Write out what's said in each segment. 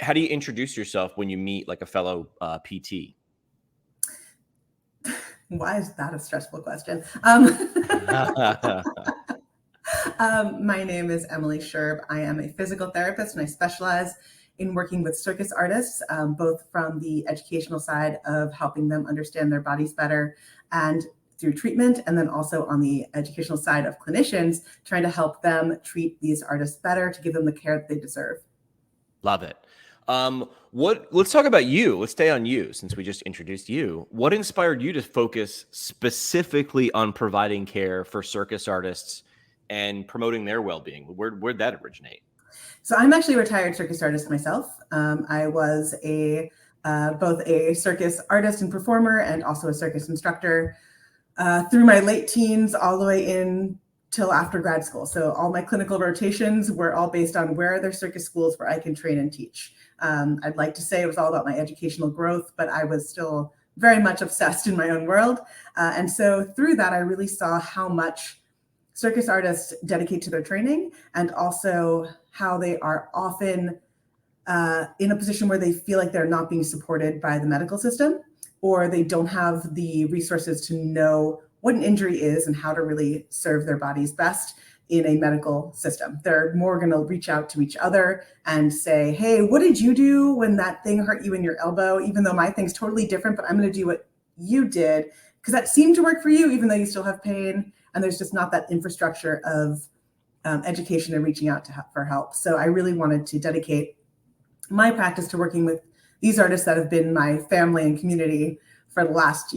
How do you introduce yourself when you meet like a fellow PT? Why is that a stressful question? My name is Emily Scherb. I am a physical therapist, and I specialize in working with circus artists, both from the educational side of helping them understand their bodies better and through treatment, and then also on the educational side of clinicians, trying to help them treat these artists better to give them the care that they deserve. Love it. Let's talk about you. Let's stay on you since we just introduced you. What inspired you to focus specifically on providing care for circus artists and promoting their well-being? Where'd that originate? So I'm actually a retired circus artist myself. I was both a circus artist and performer and also a circus instructor through my late teens all the way in till after grad school. So all my clinical rotations were all based on where are there circus schools where I can train and teach. I'd like to say it was all about my educational growth, but I was still very much obsessed in my own world. And so through that, I really saw how much circus artists dedicate to their training, and also how they are often in a position where they feel like they're not being supported by the medical system, or they don't have the resources to know what an injury is and how to really serve their bodies best in a medical system. They're more going to reach out to each other and say, hey, what did you do when that thing hurt you in your elbow? Even though my thing's totally different, but I'm going to do what you did because that seemed to work for you, even though you still have pain. And there's just not that infrastructure of education and reaching out for help. So I really wanted to dedicate my practice to working with these artists that have been my family and community for the last,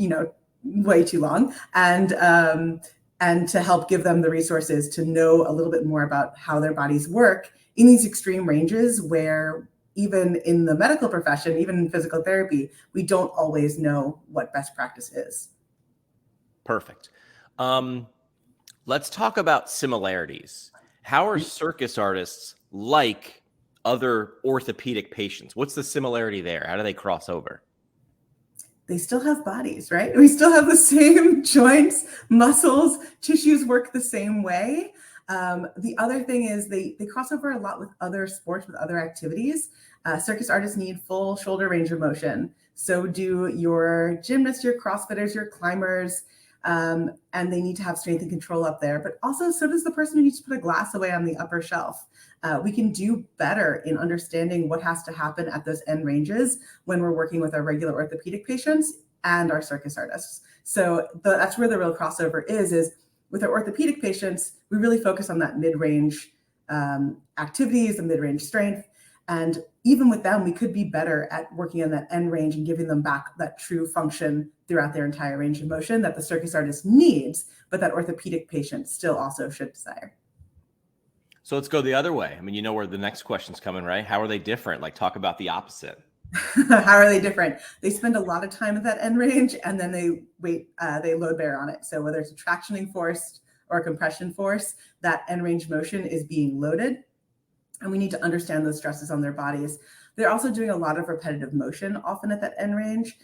way too long, and to help give them the resources to know a little bit more about how their bodies work in these extreme ranges where even in the medical profession, even in physical therapy, we don't always know what best practice is. Perfect. Let's talk about similarities. How are circus artists like other orthopedic patients? What's the similarity there? How do they cross over? They still have bodies, right? We still have the same joints, muscles, tissues work the same way. The other thing is they cross over a lot with other sports, with other activities. Circus artists need full shoulder range of motion. So do your gymnasts, your CrossFitters, your climbers, and they need to have strength and control up there. But also, so does the person who needs to put a glass away on the upper shelf. We can do better in understanding what has to happen at those end ranges when we're working with our regular orthopedic patients and our circus artists. So that's where the real crossover is with our orthopedic patients, we really focus on that mid-range activities and mid-range strength. And even with them, we could be better at working on that end range and giving them back that true function throughout their entire range of motion that the circus artist needs, but that orthopedic patient still also should desire. So let's go the other way. I mean, you know where the next question's coming, right? How are they different? Like, talk about the opposite. How are they different? They spend a lot of time at that end range, and then they load bear on it. So whether it's a tractioning force or a compression force, that end range motion is being loaded. And we need to understand those stresses on their bodies. They're also doing a lot of repetitive motion, often at that end range,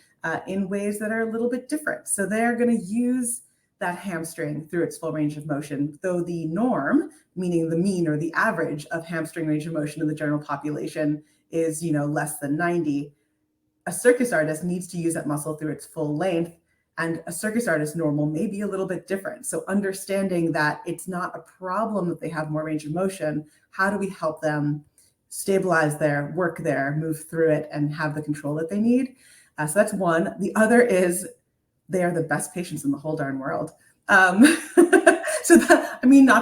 in ways that are a little bit different. So they're going to use that hamstring through its full range of motion, though the norm, meaning the mean or the average of hamstring range of motion in the general population is, less than 90. A circus artist needs to use that muscle through its full length, and a circus artist normal may be a little bit different. So understanding that it's not a problem that they have more range of motion, how do we help them stabilize there, work there, move through it, and have the control that they need? So that's one. The other is they are the best patients in the whole darn world. Not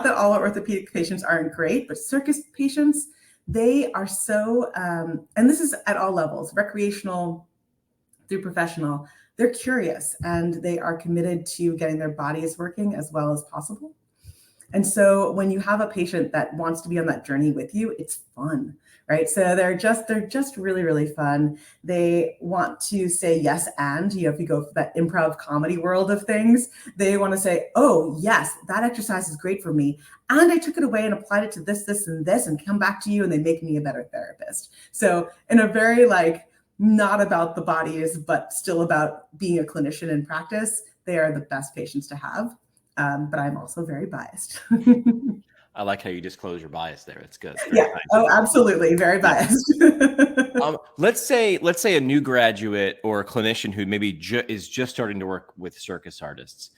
that all orthopedic patients aren't great, but circus patients, they are so, and this is at all levels, recreational through professional, they're curious and they are committed to getting their bodies working as well as possible. And so when you have a patient that wants to be on that journey with you, it's fun, right? So they're just really, really fun. They want to say yes. And, if you go for that improv comedy world of things, they want to say, oh yes, that exercise is great for me. And I took it away and applied it to this, this, and this, and come back to you and they make me a better therapist. So in a very not about the bodies, but still about being a clinician in practice, they are the best patients to have. But I'm also very biased. I like how you disclose your bias there. It's good. It's very Yeah. Oh, absolutely. Very biased. Let's say a new graduate or a clinician who maybe is just starting to work with circus artists.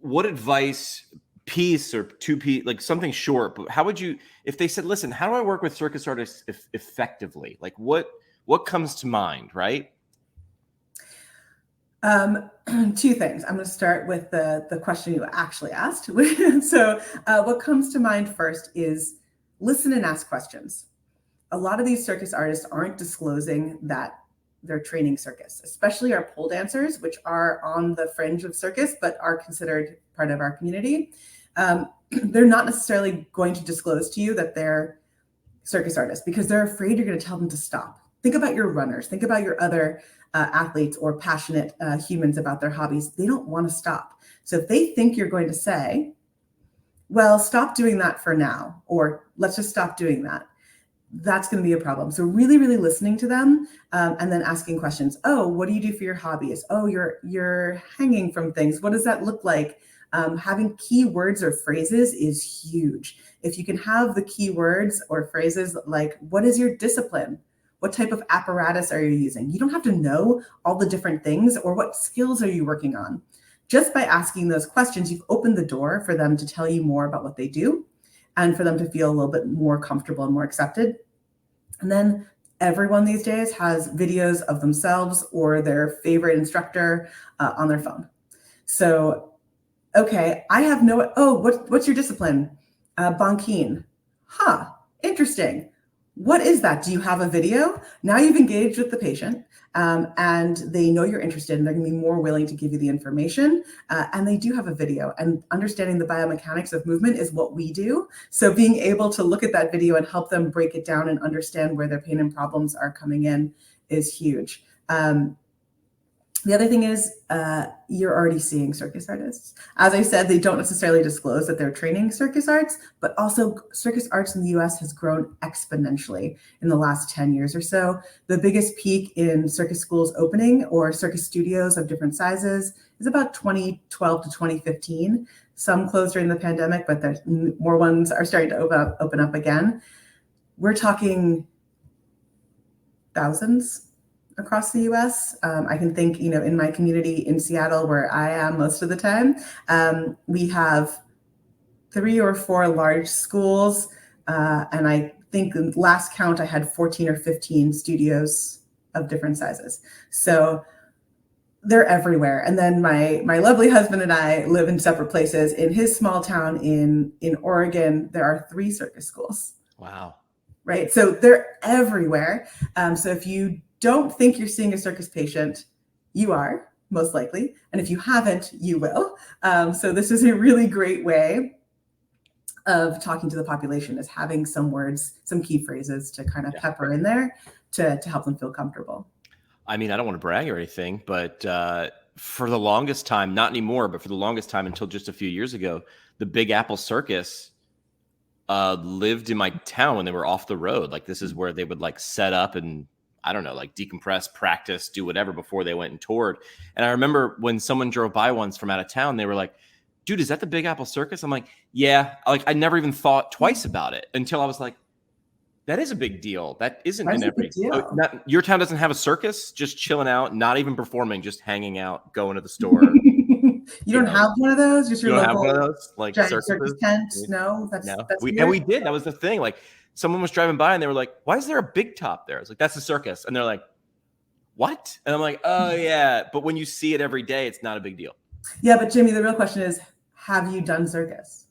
What advice, piece or two piece, like something short, but how would you, if they said, listen, how do I work with circus artists effectively? Like what comes to mind, right? Two things. I'm going to start with the question you actually asked. So what comes to mind first is listen and ask questions. A lot of these circus artists aren't disclosing that they're training circus, especially our pole dancers, which are on the fringe of circus, but are considered part of our community. They're not necessarily going to disclose to you that they're circus artists because they're afraid you're going to tell them to stop. Think about your runners. Think about your other athletes or passionate humans about their hobbies. They don't want to stop. So if they think you're going to say, well, stop doing that for now, or let's just stop doing that, that's going to be a problem. So really, really listening to them and then asking questions. Oh, what do you do for your hobbies? Oh, you're hanging from things. What does that look like? Having key words or phrases is huge. If you can have the key words or phrases like, what is your discipline? What type of apparatus are you using? You don't have to know all the different things, or what skills are you working on? Just by asking those questions, you've opened the door for them to tell you more about what they do and for them to feel a little bit more comfortable and more accepted. And then everyone these days has videos of themselves or their favorite instructor on their phone. So, okay, I have no, oh, what's your discipline? Bankin. Huh, interesting. What is that? Do you have a video? Now you've engaged with the patient and they know you're interested and they're going to be more willing to give you the information. And they do have a video, and understanding the biomechanics of movement is what we do. So being able to look at that video and help them break it down and understand where their pain and problems are coming in is huge. The other thing is you're already seeing circus artists. As I said, they don't necessarily disclose that they're training circus arts, but also circus arts in the US has grown exponentially in the last 10 years or so. The biggest peak in circus schools opening or circus studios of different sizes is about 2012 to 2015. Some closed during the pandemic, but there's more ones are starting to open up again. We're talking thousands across the US. I can think, in my community in Seattle, where I am most of the time, we have 3 or 4 large schools. And I think last count, I had 14 or 15 studios of different sizes. So they're everywhere. And then my lovely husband and I live in separate places. In his small town in Oregon, there are 3 circus schools. Wow. Right. So they're everywhere. So if you don't think you're seeing a circus patient, you are, most likely. And if you haven't, you will. So this is a really great way of talking to the population, is having some words, some key phrases to kind of pepper in there to help them feel comfortable. I mean, I don't want to brag or anything, but for the longest time, not anymore, but for the longest time until just a few years ago, the Big Apple Circus lived in my town when they were off the road. Like, this is where they would like set up and, I don't know, like decompress, practice, do whatever before they went and toured. And I remember when someone drove by once from out of town, they were like, dude, is that the Big Apple Circus? I'm like, yeah. Like, I never even thought twice about it until I was like, that is a big deal. That isn't in every deal. Your town doesn't have a circus, just chilling out, not even performing, just hanging out, going to the store. You don't have one of those? Just your local, have one of those, like circus tent? No, that's we did. That was the thing. Like, someone was driving by and they were like, why is there a big top there? I was like, that's a circus. And they're like, what? And I'm like, oh yeah. But when you see it every day, it's not a big deal. Yeah, but Jimmy, the real question is, have you done circus?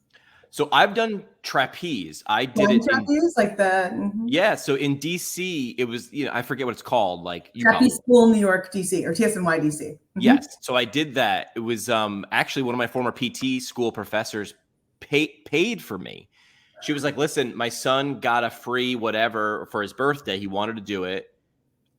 So I've done trapeze. I did it trapeze, like the yeah. So in DC, it was, I forget what it's called. Like Trapeze School, New York, DC, or TSNY, DC. Mm-hmm. Yes. So I did that. It was actually one of my former PT school professors paid for me. She was like, listen, my son got a free whatever for his birthday. He wanted to do it.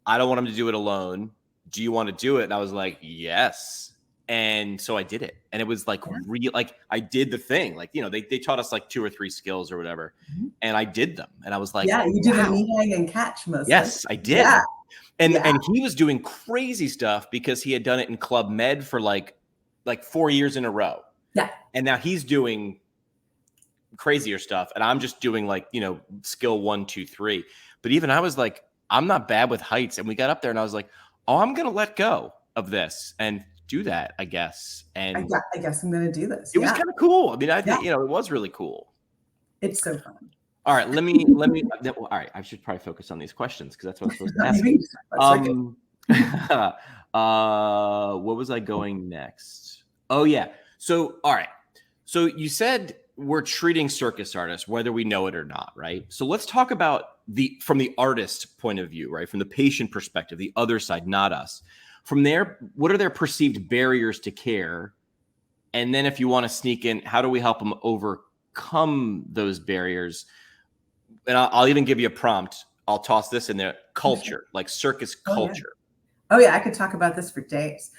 I don't want him to do it alone. Do you want to do it? And I was like, yes. And so I did it. And it was like real, like I did the thing. Like, they taught us like 2 or 3 skills or whatever. Mm-hmm. And I did them. And I was like, yeah, you did the knee hang and catch mostly. Yes, I did. Yeah. And he was doing crazy stuff because he had done it in Club Med for like 4 years in a row. Yeah. And now he's doing crazier stuff, and I'm just doing like, skill 1, 2, 3. But even I was like, I'm not bad with heights. And we got up there and I was like, oh, I'm going to let go of this and do that, I guess. And I guess I'm going to do this. it was kind of cool. I mean, I think, Yeah. it was really cool. It's so fun. All right. All right. I should probably focus on these questions because that's what I'm supposed to ask. What was I going next? Oh, yeah. So, all right. So you said we're treating circus artists, whether we know it or not, right? So let's talk about from the artist point of view, right? From the patient perspective, the other side, not us. From there, what are their perceived barriers to care? And then if you want to sneak in, how do we help them overcome those barriers? And I'll even give you a prompt. I'll toss this in there. Culture, like circus culture. Oh yeah, I could talk about this for days.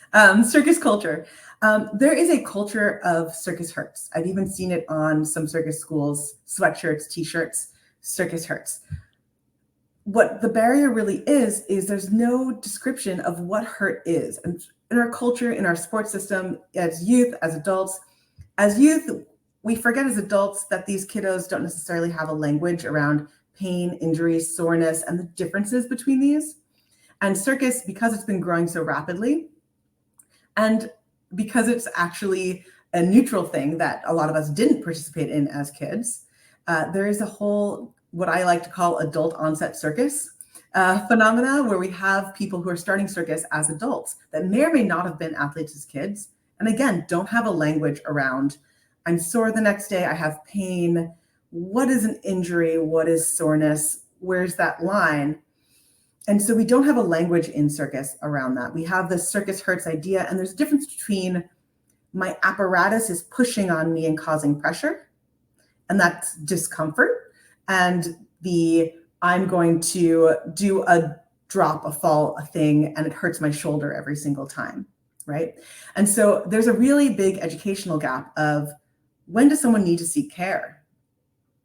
Circus culture. There is a culture of circus hurts. I've even seen it on some circus schools, sweatshirts, t-shirts, circus hurts. What the barrier really is there's no description of what hurt is. And in our culture, in our sports system, as youth, as adults, we forget as adults that these kiddos don't necessarily have a language around pain, injury, soreness, and the differences between these. And circus, because it's been growing so rapidly, and because it's actually a neutral thing that a lot of us didn't participate in as kids, there is a whole, what I like to call adult onset circus phenomena, where we have people who are starting circus as adults that may or may not have been athletes as kids. And again, don't have a language around, I'm sore the next day, I have pain. What is an injury? What is soreness? Where's that line? And so we don't have a language in circus around that. We have this circus hurts idea, and there's a difference between my apparatus is pushing on me and causing pressure, and that's discomfort, and I'm going to do a drop, a fall, a thing, and it hurts my shoulder every single time, right? And so there's a really big educational gap of, when does someone need to seek care?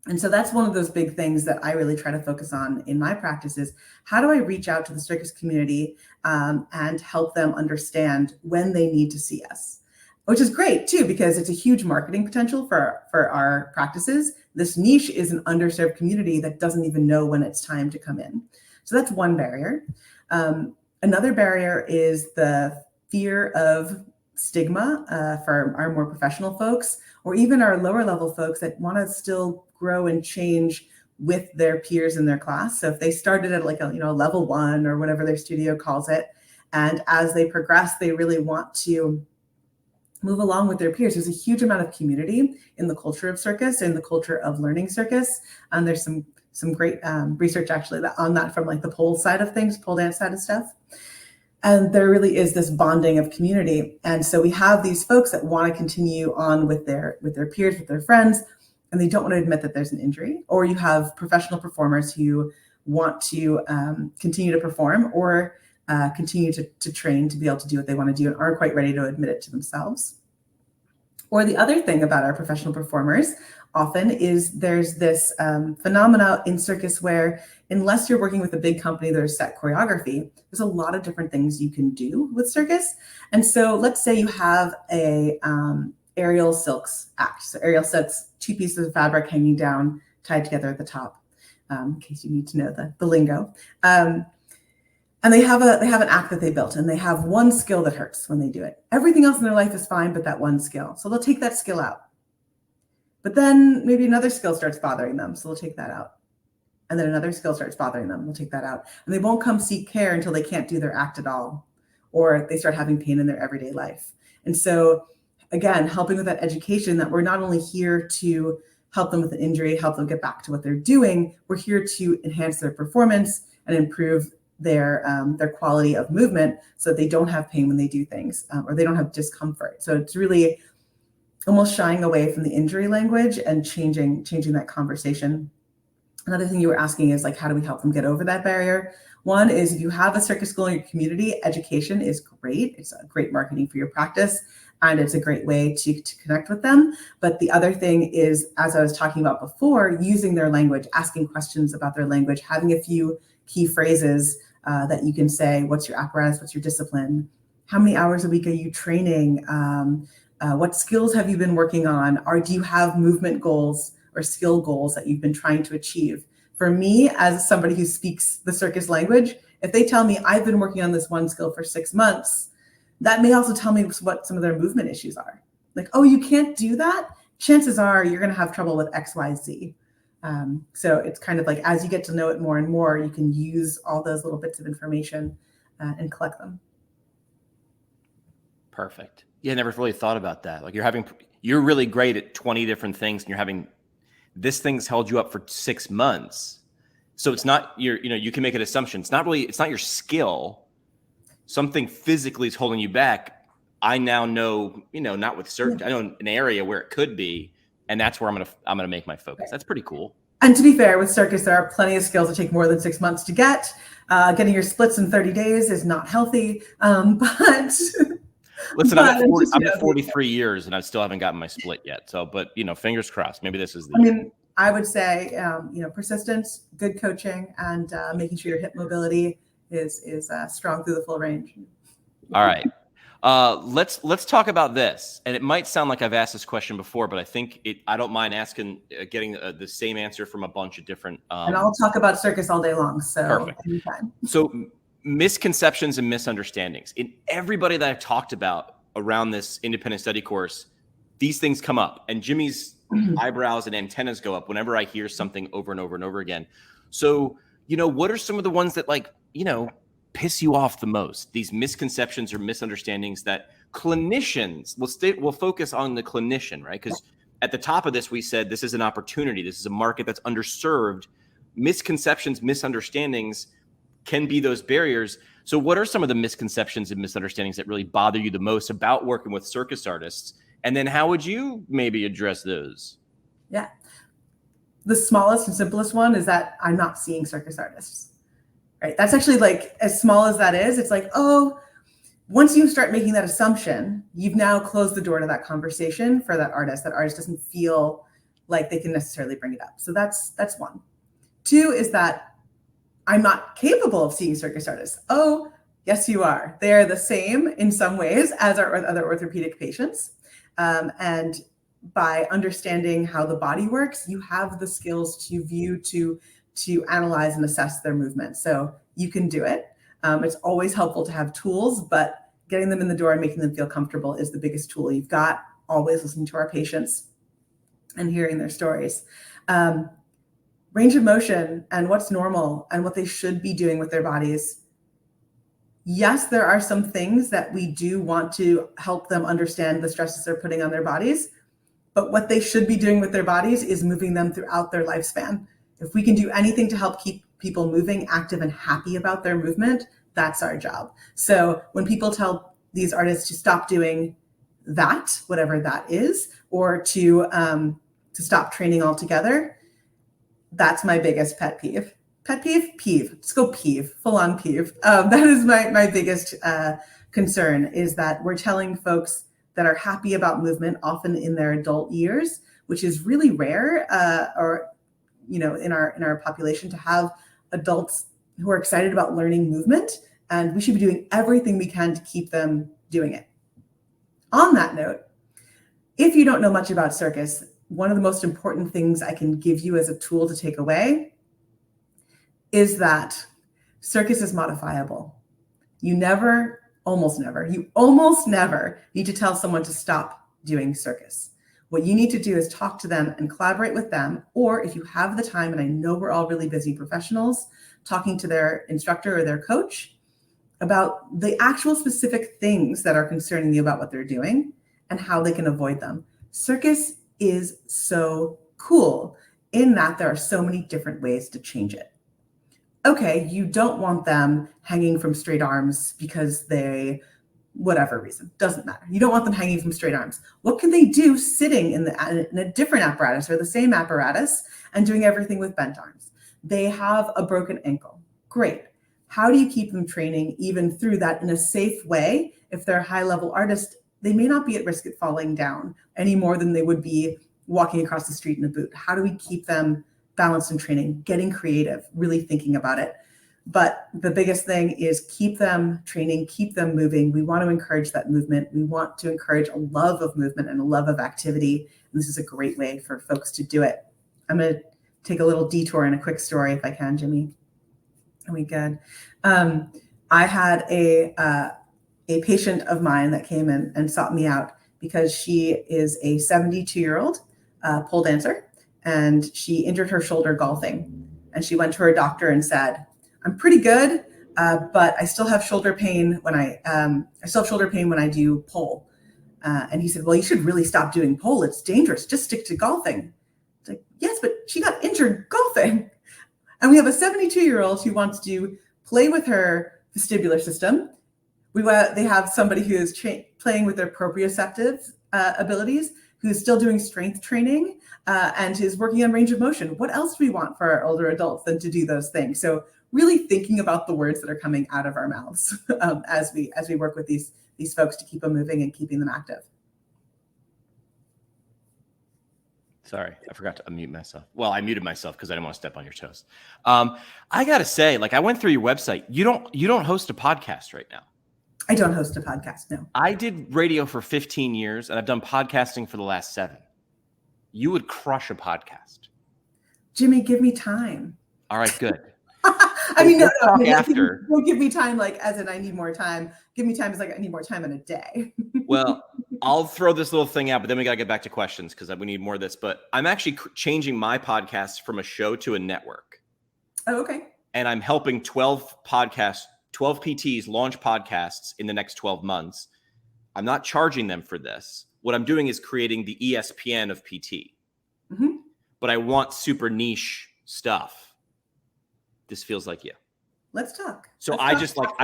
And so that's one of those big things that I really try to focus on in my practice is, how do I reach out to the circus community and help them understand when they need to see us? Which is great too, because it's a huge marketing potential for our practices. This niche is an underserved community that doesn't even know when it's time to come in. So that's one barrier. Another barrier is the fear of stigma for our more professional folks, or even our lower level folks that want to still grow and change with their peers in their class. So if they started at like a level 1 or whatever their studio calls it, and as they progress, they really want to move along with their peers. There's a huge amount of community in the culture of circus and the culture of learning circus. And there's some great research actually on that from like the pole side of things, pole dance side of stuff. And there really is this bonding of community. And so we have these folks that want to continue on with their peers, with their friends, and they don't want to admit that there's an injury. Or you have professional performers who want to continue to perform or continue to train to be able to do what they want to do and aren't quite ready to admit it to themselves. Or the other thing about our professional performers often is there's this phenomena in circus where, unless you're working with a big company that has set choreography, there's a lot of different things you can do with circus. And so let's say you have a aerial silks act. So aerial silks, 2 pieces of fabric hanging down, tied together at the top, in case you need to know the lingo. And they have an act that they built, and they have one skill that hurts when they do it. Everything else in their life is fine, but that one skill. So they'll take that skill out. But then maybe another skill starts bothering them, so they'll take that out. And then another skill starts bothering them, they'll take that out. And they won't come seek care until they can't do their act at all, or they start having pain in their everyday life. And so, again, helping with that education, that we're not only here to help them with an injury, help them get back to what they're doing, we're here to enhance their performance and improve their quality of movement so that they don't have pain when they do things, or they don't have discomfort. So it's really almost shying away from the injury language and changing that conversation. Another thing you were asking is like, how do we help them get over that barrier? One is, if you have a circus school in your community, education is great. It's a great marketing for your practice, and it's a great way to connect with them. But the other thing is, as I was talking about before, using their language, asking questions about their language, having a few key phrases that you can say. What's your apparatus? What's your discipline? How many hours a week are you training? What skills have you been working on? Or do you have movement goals or skill goals that you've been trying to achieve. For me, as somebody who speaks the circus language, if they tell me I've been working on this one skill for 6 months, that may also tell me what some of their movement issues are. Like, oh, you can't do that? Chances are you're going to have trouble with X, Y, Z. So it's kind of like, as you get to know it more and more, you can use all those little bits of information and collect them. Perfect. Yeah, I never really thought about that. Like you're really great at 20 different things, and this thing's held you up for 6 months. So it's not you can make an assumption. It's not your skill. Something physically is holding you back. I now know, not with certain, I know an area where it could be, and that's where I'm going to make my focus. That's pretty cool. And to be fair, with Circus, there are plenty of skills that take more than 6 months to get. Getting your splits in 30 days is not healthy. But listen, I'm at 43 years and I still haven't gotten my split yet. So, but fingers crossed. Maybe this is I would say, persistence, good coaching, and making sure your hip mobility is strong through the full range. All right. Let's talk about this. And it might sound like I've asked this question before, but I think I don't mind getting the same answer from a bunch of different. And I'll talk about Circus all day long. So perfect. Anytime. So misconceptions and misunderstandings in everybody that I've talked about around this independent study course, these things come up, and Jimmy's eyebrows and antennas go up whenever I hear something over and over and over again. So, what are some of the ones that piss you off the most? These misconceptions or misunderstandings that clinicians we'll focus on the clinician, right? Because at the top of this, we said this is an opportunity. This is a market that's underserved. Misconceptions, misunderstandings can be those barriers. So what are some of the misconceptions and misunderstandings that really bother you the most about working with circus artists? And then how would you maybe address those? Yeah. The smallest and simplest one is that I'm not seeing circus artists. Right. That's actually as small as that is, it's like, oh, once you start making that assumption, you've now closed the door to that conversation for that artist. That artist doesn't feel like they can necessarily bring it up. So that's one. Two is that I'm not capable of seeing circus artists. Oh, yes, you are. They're the same in some ways as our other orthopedic patients. And by understanding how the body works, you have the skills to view, to analyze and assess their movement. So you can do it. It's always helpful to have tools, but getting them in the door and making them feel comfortable is the biggest tool you've got. Always listening to our patients and hearing their stories. Range of motion and what's normal and what they should be doing with their bodies. Yes, there are some things that we do want to help them understand the stresses they're putting on their bodies, but what they should be doing with their bodies is moving them throughout their lifespan. If we can do anything to help keep people moving, active, and happy about their movement, that's our job. So when people tell these artists to stop doing that, whatever that is, or to stop training altogether, that's my biggest pet peeve. Pet peeve? Peeve. Let's go peeve. Full on peeve. That is my biggest concern, is that we're telling folks that are happy about movement, often in their adult years, which is really rare, in our population, to have adults who are excited about learning movement, and we should be doing everything we can to keep them doing it. On that note, if you don't know much about circus, one of the most important things I can give you as a tool to take away is that circus is modifiable. You almost never need to tell someone to stop doing circus. What you need to do is talk to them and collaborate with them, or if you have the time, and I know we're all really busy professionals, talking to their instructor or their coach about the actual specific things that are concerning you about what they're doing and how they can avoid them. Circus is so cool in that there are so many different ways to change it. Okay, you don't want them hanging from straight arms because whatever reason, doesn't matter. You don't want them hanging from straight arms. What can they do sitting in a different apparatus or the same apparatus and doing everything with bent arms? They have a broken ankle. Great. How do you keep them training even through that in a safe way? If they're a high-level artist, they may not be at risk of falling down any more than they would be walking across the street in a boot. How do we keep them balanced in training, getting creative, really thinking about it? But the biggest thing is keep them training, keep them moving. We want to encourage that movement. We want to encourage a love of movement and a love of activity. And this is a great way for folks to do it. I'm going to take a little detour and a quick story if I can, Jimmy. Are we good? I had a patient of mine that came in and sought me out because she is a 72-year-old pole dancer, and she injured her shoulder golfing. And she went to her doctor and said, "I'm pretty good, but I still have shoulder pain when I do pole." And he said, "Well, you should really stop doing pole. It's dangerous. Just stick to golfing." It's like, yes, but she got injured golfing. And we have a 72-year-old who wants to play with her vestibular system. They have somebody who is playing with their proprioceptive abilities, who's still doing strength training, and is working on range of motion. What else do we want for our older adults than to do those things? So really thinking about the words that are coming out of our mouths as we work with these folks to keep them moving and keeping them active. Sorry, I forgot to unmute myself. Well, I muted myself because I didn't want to step on your toes. I gotta say, like, I went through your website. You don't host a podcast right now. I don't host a podcast, no. I did radio for 15 years, and I've done podcasting for the last 7. You would crush a podcast. Jimmy, give me time. All right, good. I mean, no, after. Don't give me time like as in I need more time. Give me time as like I need more time in a day. Well, I'll throw this little thing out, but then we got to get back to questions because we need more of this. But I'm actually changing my podcast from a show to a network. Oh, okay. And I'm helping 12 PTs launch podcasts in the next 12 months. I'm not charging them for this. What I'm doing is creating the ESPN of PT. Mm-hmm. But I want super niche stuff. This feels like you. Let's talk. So I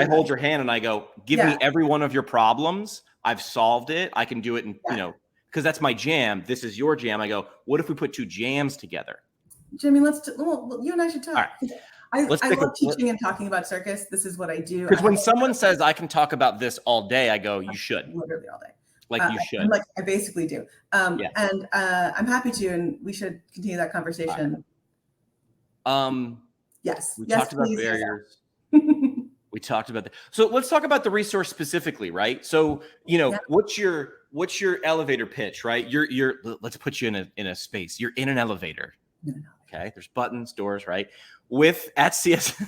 hold your hand and I go, give me every one of your problems. I've solved it. I can do it. And, because that's my jam. This is your jam. I go, what if we put 2 jams together? Jimmy, you and I should talk. All right. I love teaching and talking about circus. This is what I do. Because when someone says I can talk about this all day, I go, you should. Literally all day. Like you should. I basically do. And I'm happy to, and we should continue that conversation. Yes. We talked about barriers. We talked about that. So let's talk about the resource specifically, right? So, what's your elevator pitch, right? Let's put you in a space. You're in an elevator. Okay. There's buttons, doors, right? At CS.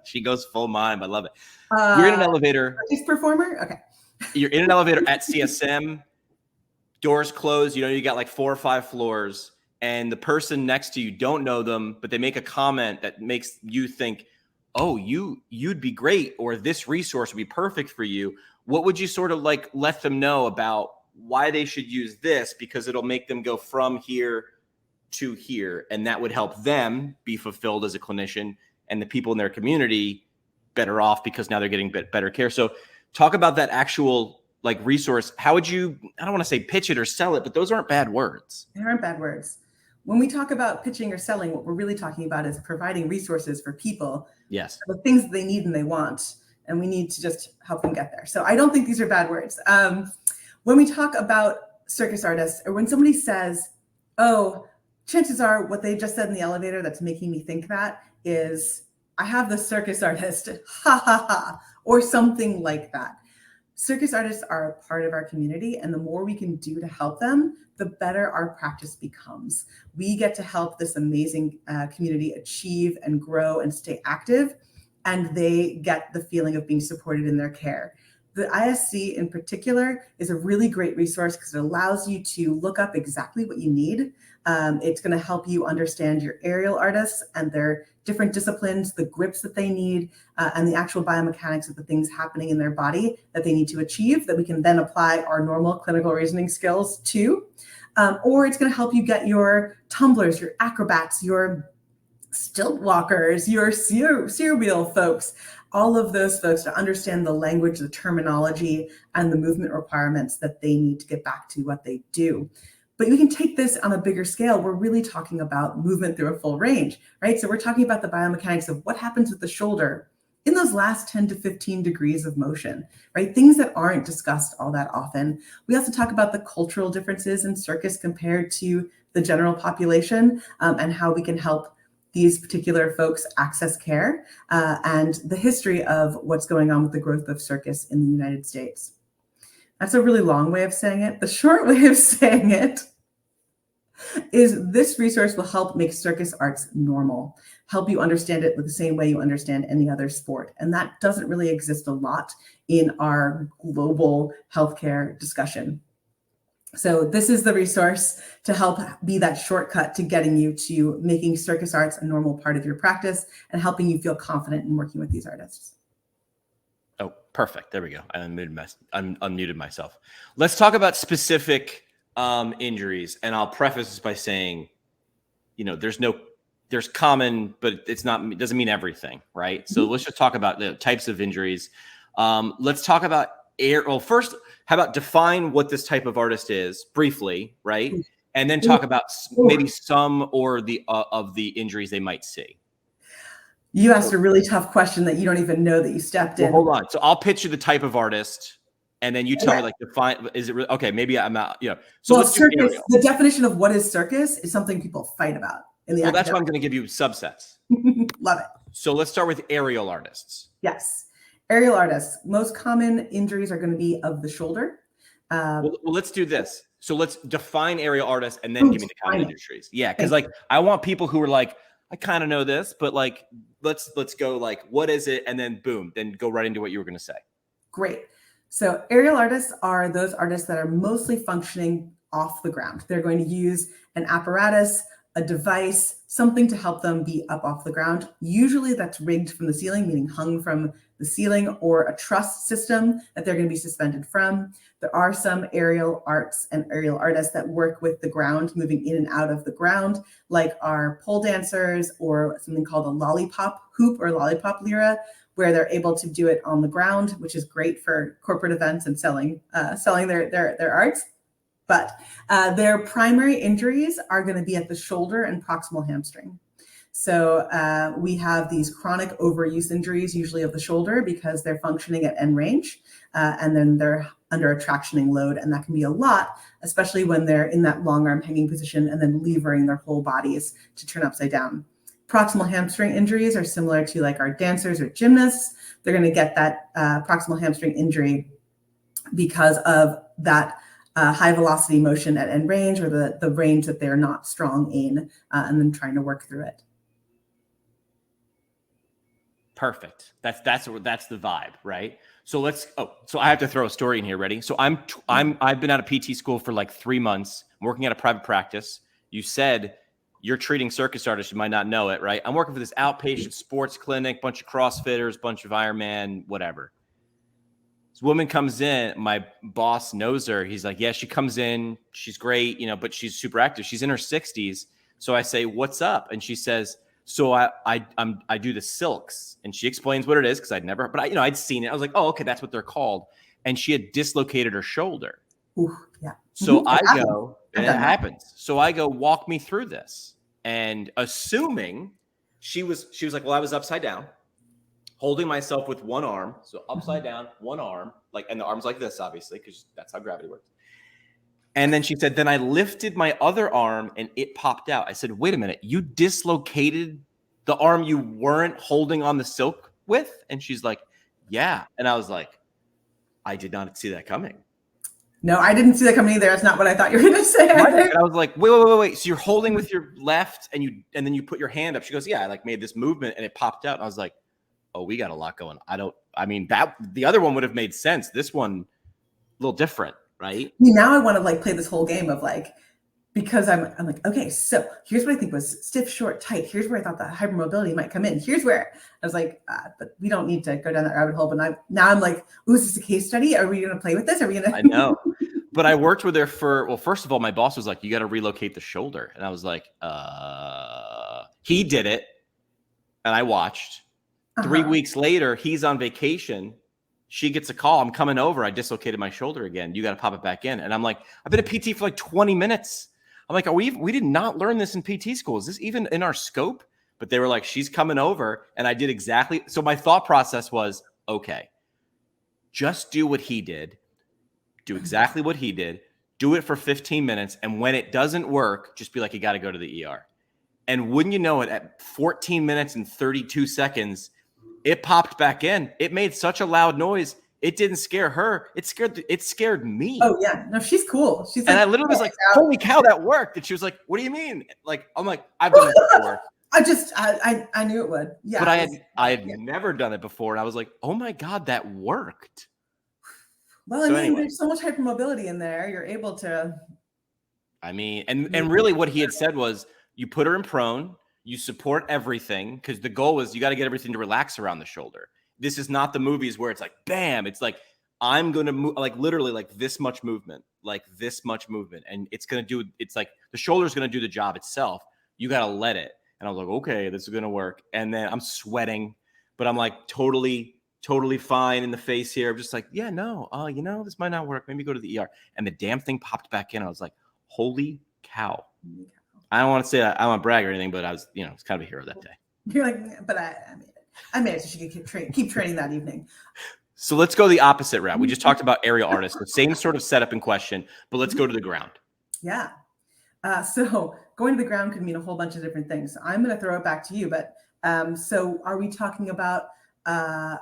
She goes full mime. I love it. You're in an elevator. Artist performer. Okay. You're in an elevator at CSM. Doors closed. You got like 4 or 5 floors. And the person next to you don't know them, but they make a comment that makes you think, oh, you'd be great, or this resource would be perfect for you. What would you sort of like let them know about why they should use this? Because it'll make them go from here to here. And that would help them be fulfilled as a clinician and the people in their community better off because now they're getting better care. So talk about that actual like resource. How would you, I don't want to say pitch it or sell it, but those aren't bad words. They aren't bad words. When we talk about pitching or selling, what we're really talking about is providing resources for people. Yes. The things that they need and they want, and we need to just help them get there. So I don't think these are bad words. When we talk about circus artists, or when somebody says, oh, chances are what they just said in the elevator that's making me think that is, I have the circus artist, ha ha ha, or something like that. Circus artists are a part of our community, and the more we can do to help them, the better our practice becomes. We get to help this amazing community achieve and grow and stay active, and they get the feeling of being supported in their care. The ISC in particular is a really great resource because it allows you to look up exactly what you need. It's going to help you understand your aerial artists and their different disciplines, the grips that they need, and the actual biomechanics of the things happening in their body that they need to achieve that we can then apply our normal clinical reasoning skills to. Or it's going to help you get your tumblers, your acrobats, your stilt walkers, your sear wheel folks, all of those folks to understand the language, the terminology, and the movement requirements that they need to get back to what they do. But we can take this on a bigger scale. We're really talking about movement through a full range, right? So we're talking about the biomechanics of what happens with the shoulder in those last 10 to 15 degrees of motion, right? Things that aren't discussed all that often. We also talk about the cultural differences in circus compared to the general population, and how we can help these particular folks access care, and the history of what's going on with the growth of circus in the United States. That's a really long way of saying it. The short way of saying it is this resource will help make circus arts normal, help you understand it with the same way you understand any other sport. And that doesn't really exist a lot in our global healthcare discussion. So this is the resource to help be that shortcut to getting you to making circus arts a normal part of your practice and helping you feel confident in working with these artists. Oh, perfect. There we go. I unmuted myself. Let's talk about specific injuries. And I'll preface this by saying, there's common, but it doesn't mean everything, right? So let's just talk about the types of injuries. Let's talk about first, how about define what this type of artist is briefly, right? And then talk about maybe some or the of the injuries they might see. You asked a really tough question that you don't even know that you stepped in. Hold on. So I'll pitch you the type of artist, and then you tell me, like, define. Is it okay? Maybe I'm out. So let's circus. The definition of what is circus is something people fight about in the. Well, that's why I'm going to give you subsets. Love it. So let's start with aerial artists. Yes, aerial artists. Most common injuries are going to be of the shoulder. Well, let's do this. So let's define aerial artists, and then give me the common injuries. Yeah, because I want people who are like, I kind of know this, but like, let's go like, what is it? And then boom, then go right into what you were going to say. Great. So aerial artists are those artists that are mostly functioning off the ground. They're going to use an apparatus, a device, something to help them be up off the ground. Usually that's rigged from the ceiling, meaning hung from the ceiling, or a truss system that they're going to be suspended from. There are some aerial arts and aerial artists that work with the ground, moving in and out of the ground, like our pole dancers or something called a lollipop hoop or lollipop lyra, where they're able to do it on the ground, which is great for corporate events and selling their arts. But their primary injuries are going to be at the shoulder and proximal hamstring. So we have these chronic overuse injuries, usually of the shoulder, because they're functioning at end range, and then they're under a tractioning load, and that can be a lot, especially when they're in that long arm hanging position and then levering their whole bodies to turn upside down. Proximal hamstring injuries are similar to like our dancers or gymnasts. They're going to get that proximal hamstring injury because of that high velocity motion at end range, or the range that they're not strong in, and then trying to work through it. Perfect. That's the vibe, right? So so I have to throw a story in here. Ready? So I've been out of PT school for like 3 months. I'm working at a private practice. You said you're treating circus artists. You might not know it, right? I'm working for this outpatient sports clinic, bunch of CrossFitters, bunch of Ironman, whatever. This woman comes in. My boss knows her. He's like, yeah, she comes in. She's great, but she's super active. She's in her 60s. So I say, what's up? And she says, so I do the silks, and she explains what it is, because I'd seen it. I was like, oh, okay, that's what they're called. And she had dislocated her shoulder. Ooh, yeah. So I go, and it happens. So I go, walk me through this. And assuming she was like, well, I was upside down, holding myself with one arm. So upside down, one arm, and the arm's like this, obviously, because that's how gravity works. And then she said, then I lifted my other arm and it popped out. I said, wait a minute, you dislocated the arm you weren't holding on the silk with? And she's like, yeah. And I was like, I did not see that coming. No, I didn't see that coming either. That's not what I thought you were going to say. Right. And I was like, wait. So you're holding with your left and then you put your hand up. She goes, yeah, I made this movement and it popped out. And I was like, oh, we got a lot going. The other one would have made sense. This one, a little different. Right. Now I want to play this whole game of because I'm like, okay, so here's what I think was stiff, short, tight. Here's where I thought that hypermobility might come in. Here's where I was like, but we don't need to go down that rabbit hole. But now I'm like, ooh, is this a case study? Are we going to play with this? Are we going to? I know. But I worked with her first of all, my boss was like, you got to relocate the shoulder. And I was like, he did it. And I watched. 3 weeks later, he's on vacation. She gets a call. I'm coming over. I dislocated my shoulder again. You got to pop it back in. And I'm like, I've been a PT for 20 minutes. I'm like, we did not learn this in PT school. Is this even in our scope? But they were like, she's coming over. And I did exactly. So my thought process was, okay, just do what he did. Do exactly what he did. Do it for 15 minutes. And when it doesn't work, just be like, you got to go to the ER. And wouldn't you know it, at 14 minutes and 32 seconds, it popped back in. It made such a loud noise. It didn't scare her. It scared me. Oh yeah, no, she's cool. She's and like, I literally was like, "Holy cow, that worked!" And she was like, "What do you mean?" Like, I'm like, "I've done it before." I knew it would. Yeah, but I had never done it before, and I was like, "Oh my god, that worked!" Well, So I mean, anyway. there's so much hypermobility in there. You're able to. I mean, and really, what he had said was, you put her in prone, you support everything, because the goal was you got to get everything to relax around the shoulder. This is not the movies where it's like, bam. It's like, I'm going to move, like literally like this much movement, and it's going to do. It's like the shoulder's going to do the job itself. You got to let it. And I was like, okay, this is going to work. And then I'm sweating, but I'm like totally fine in the face here. I'm just like, yeah, no, this might not work. Maybe go to the ER. And the damn thing popped back in. I was like, holy cow. I don't want to say that I don't want to brag or anything, but I was, it's kind of a hero that day. You're like, but I made it. I made it so she could keep training that evening. So let's go the opposite route. We just talked about aerial artists, the same sort of setup and question, but let's go to the ground. Yeah. So going to the ground could mean a whole bunch of different things. So I'm going to throw it back to you, but so are we talking about a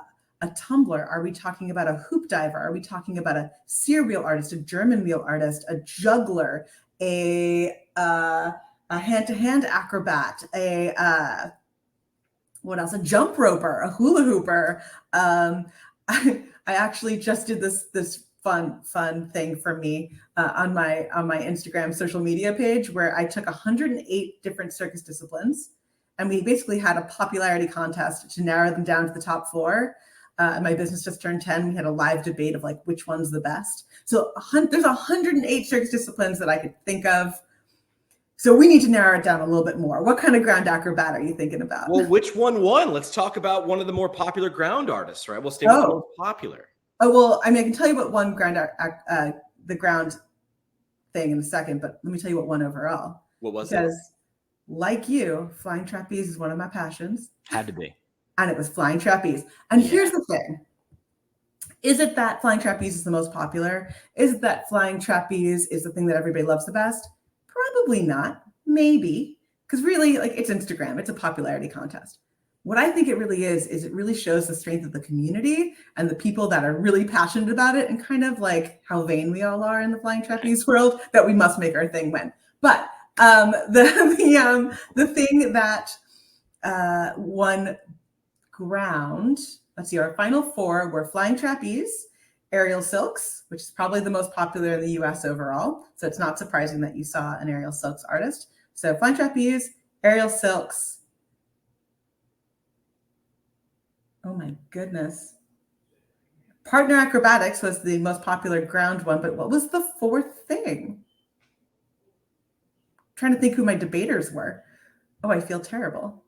tumbler? Are we talking about a hoop diver? Are we talking about a sear wheel artist, a German wheel artist, a juggler, a hand-to-hand acrobat, what else? A jump roper, a hula hooper. I actually just did this fun thing for me on my Instagram social media page, where I took 108 different circus disciplines, and we basically had a popularity contest to narrow them down to the top 4. My business just turned 10. We had a live debate of like which one's the best. So there's 108 circus disciplines that I could think of. So we need to narrow it down a little bit more. What kind of ground acrobat are you thinking about? Well, which one won? Let's talk about one of the more popular ground artists, right? We'll stay with the most popular. Oh, well, I mean, I can tell you what one the ground thing in a second, but let me tell you what won overall. What was it? Because like you, flying trapeze is one of my passions. Had to be. And it was flying trapeze. And here's the thing. Is it that flying trapeze is the most popular? Is it that flying trapeze is the thing that everybody loves the best? Probably not. Maybe. Because really, like, it's Instagram. It's a popularity contest. What I think it really is it really shows the strength of the community and the people that are really passionate about it, and kind of like how vain we all are in the flying trapeze world, that we must make our thing win. But the thing that won ground, let's see, our final 4 were flying trapeze, aerial silks, which is probably the most popular in the US overall. So it's not surprising that you saw an aerial silks artist. So flying trapeze, aerial silks. Oh my goodness. Partner acrobatics was the most popular ground one, but what was the 4th thing? I'm trying to think who my debaters were. Oh, I feel terrible.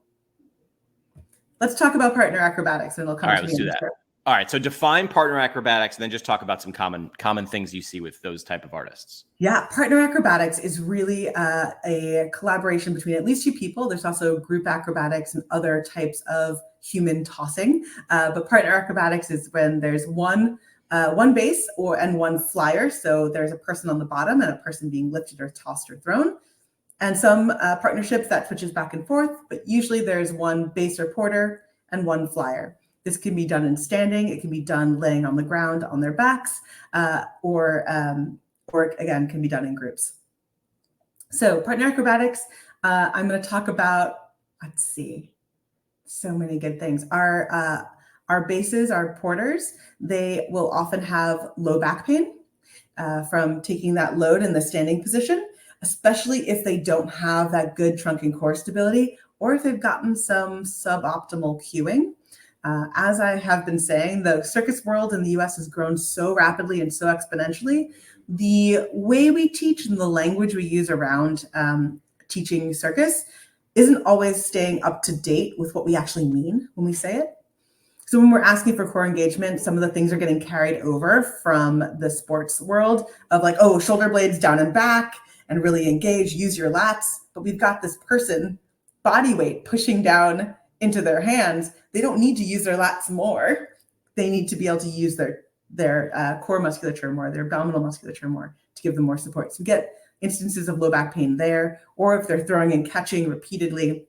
Let's talk about partner acrobatics, and it'll come to me. All right, let's do that. All right, so define partner acrobatics, and then just talk about some common things you see with those type of artists. Yeah, partner acrobatics is really a collaboration between at least 2 people. There's also group acrobatics and other types of human tossing. But partner acrobatics is when there's one base and one flyer. So there's a person on the bottom and a person being lifted or tossed or thrown. And some partnerships that switches back and forth, but usually there's one base or porter and one flyer. This can be done in standing. It can be done laying on the ground on their backs, or again, can be done in groups. So partner acrobatics, I'm going to talk about, let's see, so many good things. Our bases, our porters, they will often have low back pain from taking that load in the standing position, especially if they don't have that good trunk and core stability, or if they've gotten some suboptimal cueing. As I have been saying, the circus world in the US has grown so rapidly and so exponentially. The way we teach and the language we use around teaching circus isn't always staying up to date with what we actually mean when we say it. So when we're asking for core engagement, some of the things are getting carried over from the sports world of like, oh, shoulder blades down and back and really engage, use your lats. But we've got this person body weight pushing down into their hands. They don't need to use their lats more. They need to be able to use their core musculature more, their abdominal musculature more, to give them more support. So we get instances of low back pain there, or if they're throwing and catching repeatedly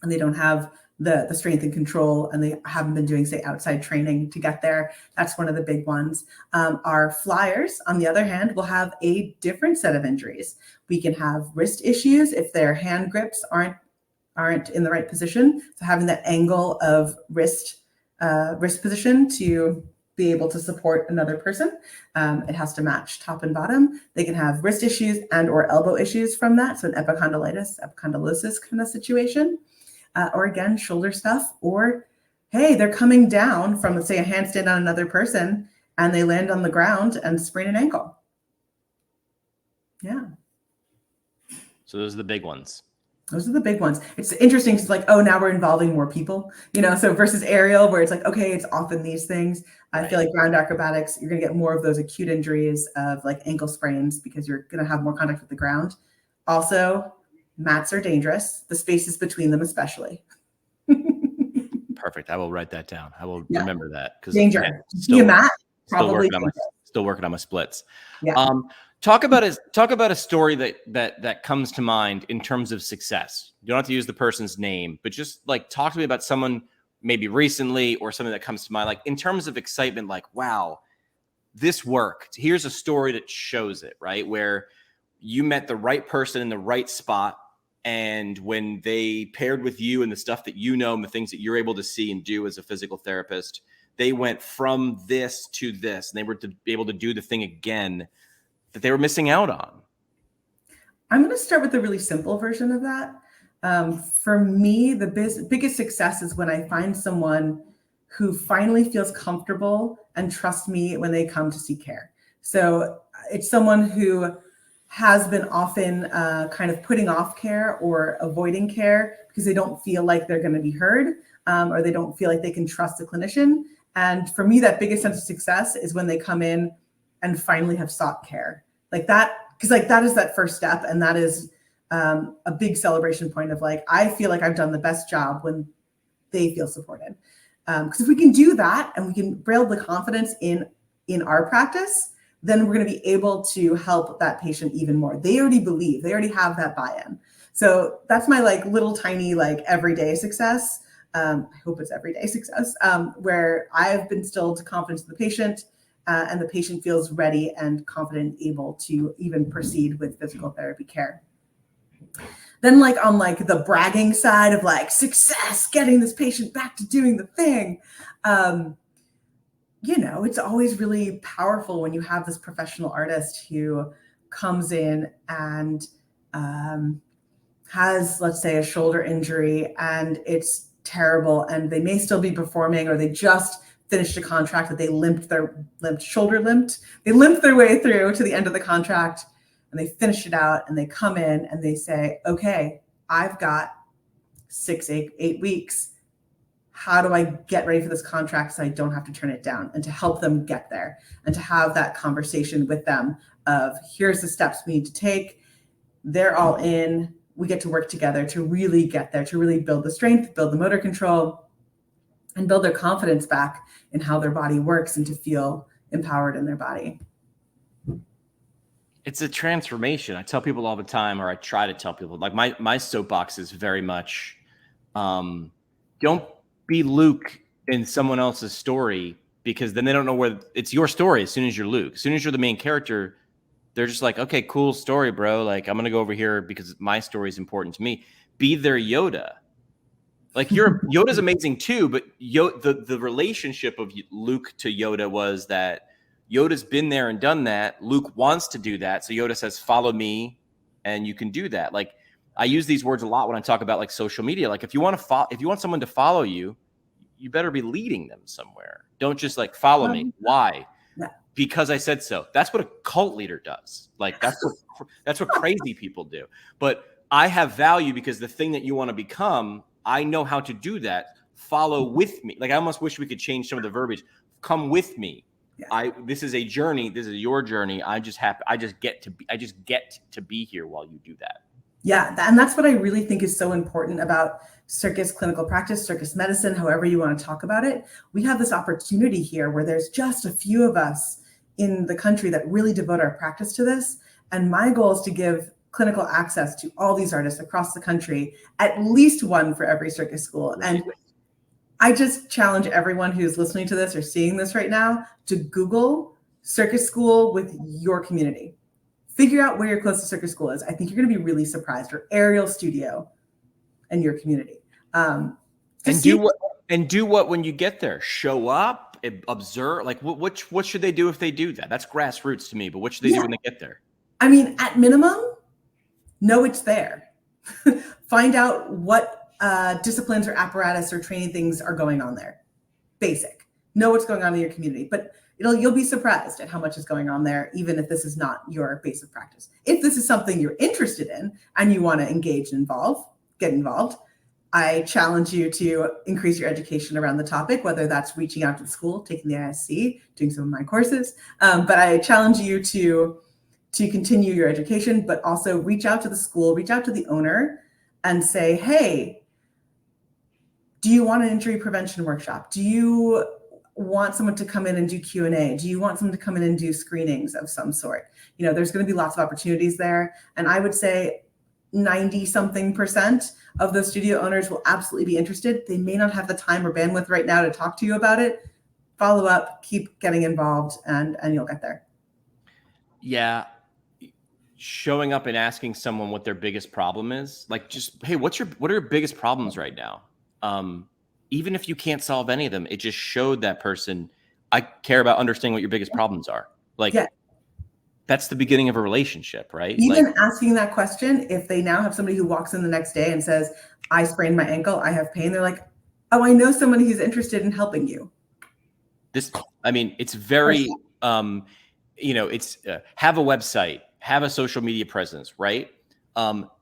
and they don't have the strength and control, and they haven't been doing, say, outside training to get there. That's one of the big ones. Our flyers, on the other hand, will have a different set of injuries. We can have wrist issues if their hand grips aren't in the right position. So having that angle of wrist position to be able to support another person, it has to match top and bottom. They can have wrist issues and or elbow issues from that, so an epicondylosis kind of situation. Or again, shoulder stuff, or hey, they're coming down from, let's say, a handstand on another person and they land on the ground and sprain an ankle. Yeah. So those are the big ones. Those are the big ones. It's interesting. It's like, oh, now we're involving more people, so versus aerial, where it's like, okay, it's often these things. I feel like ground acrobatics, you're going to get more of those acute injuries of like ankle sprains because you're going to have more contact with the ground. Also, mats are dangerous, the spaces between them especially. Perfect. I will write that down. I will remember that. Danger. See a mat, probably still working on my splits. Yeah. Talk about a story that comes to mind in terms of success. You don't have to use the person's name, but just like talk to me about someone maybe recently or something that comes to mind, like in terms of excitement, like, wow, this worked. Here's a story that shows it, right? Where you met the right person in the right spot. And when they paired with you and the stuff that you know and the things that you're able to see and do as a physical therapist, they went from this to this, and they were to be able to do the thing again that they were missing out on. I'm going to start with the really simple version of that. For me, the biggest success is when I find someone who finally feels comfortable and trusts me when they come to seek care. So it's someone who has been often kind of putting off care or avoiding care because they don't feel like they're going to be heard, or they don't feel like they can trust the clinician. And for me, that biggest sense of success is when they come in and finally have sought care like that, because like that is that first step. And that is a big celebration point of like, I feel like I've done the best job when they feel supported. Because if we can do that and we can build the confidence in our practice, then we're going to be able to help that patient even more. They already believe, they already have that buy-in. So that's my like little tiny like everyday success. I hope it's everyday success, where I've instilled confidence in the patient, and the patient feels ready and confident, able to even proceed with physical therapy care. Then like on like the bragging side of like success, getting this patient back to doing the thing, it's always really powerful when you have this professional artist who comes in and has, let's say, a shoulder injury and it's terrible, and they may still be performing, or they just finished a contract that they limped their way through to the end of the contract, and they finished it out, and they come in and they say, okay, I've got 6-8 weeks. How do I get ready for this contract so I don't have to turn it down? And to help them get there and to have that conversation with them of here's the steps we need to take. They're all in. We get to work together to really get there, to really build the strength, build the motor control, and build their confidence back in how their body works and to feel empowered in their body. It's a transformation. I tell people all the time, or I try to tell people, like my soapbox is very much, don't be Luke in someone else's story, because then they don't know where it's your story. As soon as you're Luke, as soon as you're the main character, they're just like, okay, cool story, bro. Like, I'm going to go over here because my story is important to me. Be their Yoda. Like Yoda's amazing too, but the relationship of Luke to Yoda was that Yoda's been there and done that. Luke wants to do that. So Yoda says, follow me and you can do that. Like, I use these words a lot when I talk about like social media. Like, if you want someone to follow you, you better be leading them somewhere. Don't just like follow me. Why? Yeah. Because I said so. That's what a cult leader does. Like, that's what crazy people do. But I have value because the thing that you want to become, I know how to do that. Follow with me. Like, I almost wish we could change some of the verbiage. Come with me. Yeah. This is a journey. This is your journey. I just get to be here while you do that. Yeah, and that's what I really think is so important about circus clinical practice, circus medicine, however you want to talk about it. We have this opportunity here where there's just a few of us in the country that really devote our practice to this. And my goal is to give clinical access to all these artists across the country, at least one for every circus school. And I just challenge everyone who's listening to this or seeing this right now to Google circus school with your community. Figure out where your closest circus school is. I think you're going to be really surprised. Or aerial studio in your community. And do what when you get there? Show up, observe. Like what should they do if they do that? That's grassroots to me. But what should they do when they get there? I mean, at minimum, know it's there. Find out what disciplines or apparatus or training things are going on there. Basic. Know what's going on in your community. But you'll be surprised at how much is going on there, even if this is not your base of practice. If this is something you're interested in and you want to engage and get involved, I challenge you to increase your education around the topic, whether that's reaching out to the school, taking the ISC, doing some of my courses. But I challenge you to continue your education, but also reach out to the school, reach out to the owner and say, hey, do you want an injury prevention workshop? Do you want someone to come in and do Q&A? Do you want someone to come in and do screenings of some sort? There's going to be lots of opportunities there. And I would say 90-something% of those studio owners will absolutely be interested. They may not have the time or bandwidth right now to talk to you about it. Follow up, keep getting involved, and you'll get there. Yeah. Showing up and asking someone what their biggest problem is, like just, hey, what are your biggest problems right now? Even if you can't solve any of them, it just showed that person, I care about understanding what your biggest problems are. Like, that's the beginning of a relationship, right? Even asking that question, if they now have somebody who walks in the next day and says, I sprained my ankle, I have pain, they're like, oh, I know somebody who's interested in helping you. It's very, it's have a website, have a social media presence, right?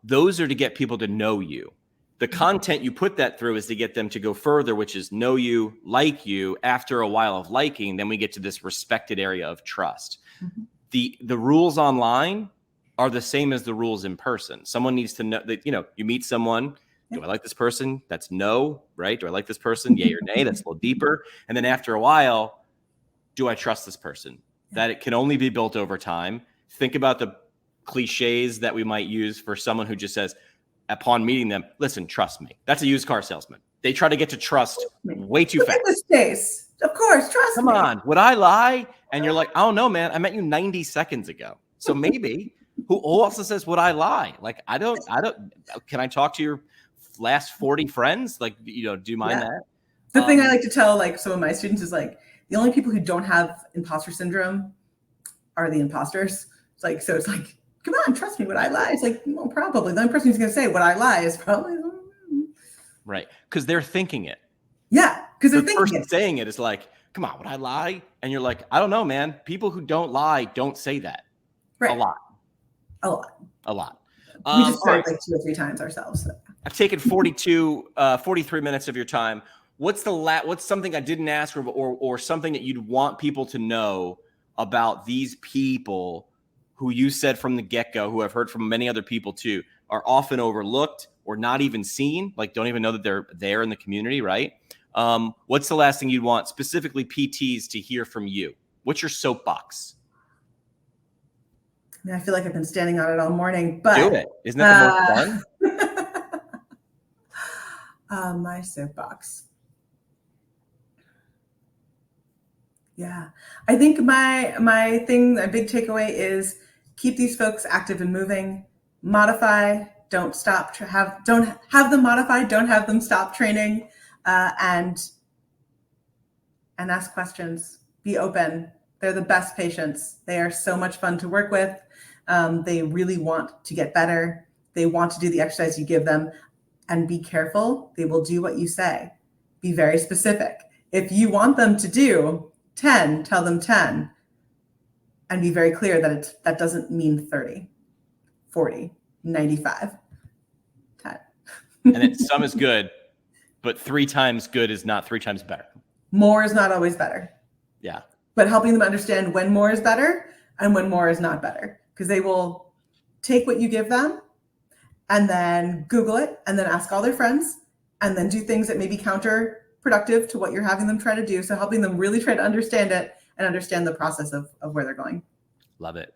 Those are to get people to know you. The content you put that through is to get them to go further, which is know you, like you. After a while of liking, then we get to this respected area of trust. Mm-hmm. The rules online are the same as the rules in person. Someone needs to know that, you meet someone. Do I like this person? That's no, right? Do I like this person? Yay or nay? That's a little deeper. And then after a while, do I trust this person? That it can only be built over time. Think about the cliches that we might use for someone who just says, upon meeting them, listen, trust me. That's a used car salesman. They try to get to trust way too fast. In this case, of course, trust me. Come on, would I lie? And you're like, I don't know, man. I met you 90 seconds ago. So maybe who also says, would I lie? Like, I don't, can I talk to your last 40 friends? Like, do you mind that? The thing I like to tell some of my students is the only people who don't have imposter syndrome are the imposters. So it's like, come on, trust me, would I lie? It's like, well, probably. The only person who's going to say, would I lie is probably. Right. Because they're thinking it. Yeah. Because they're thinking it. The person saying it is like, come on, would I lie? And you're like, I don't know, man. People who don't lie don't say that. Right. A lot. We just started 2 or 3 times ourselves. So. I've taken 43 minutes of your time. What's something I didn't ask or something that you'd want people to know about these people who you said from the get-go, who I've heard from many other people too, are often overlooked or not even seen, don't even know that they're there in the community, right? What's the last thing you'd want specifically PTs to hear from you? What's your soapbox? I feel like I've been standing on it all morning, but do it. Isn't that the most fun? My soapbox. Yeah, I think my big takeaway is keep these folks active and moving. Modify, don't stop. Don't have them modify. Don't have them stop training, and ask questions. Be open. They're the best patients. They are so much fun to work with. They really want to get better. They want to do the exercise you give them, and be careful. They will do what you say. Be very specific. If you want them to do 10, tell them 10, and be very clear that doesn't mean 30, 40, 95, 10. And then some is good, but 3 times good is not 3 times better. More is not always better. Yeah. But helping them understand when more is better and when more is not better, because they will take what you give them and then Google it and then ask all their friends and then do things that may be counterproductive to what you're having them try to do. So helping them really try to understand it and understand the process of where they're going. Love it.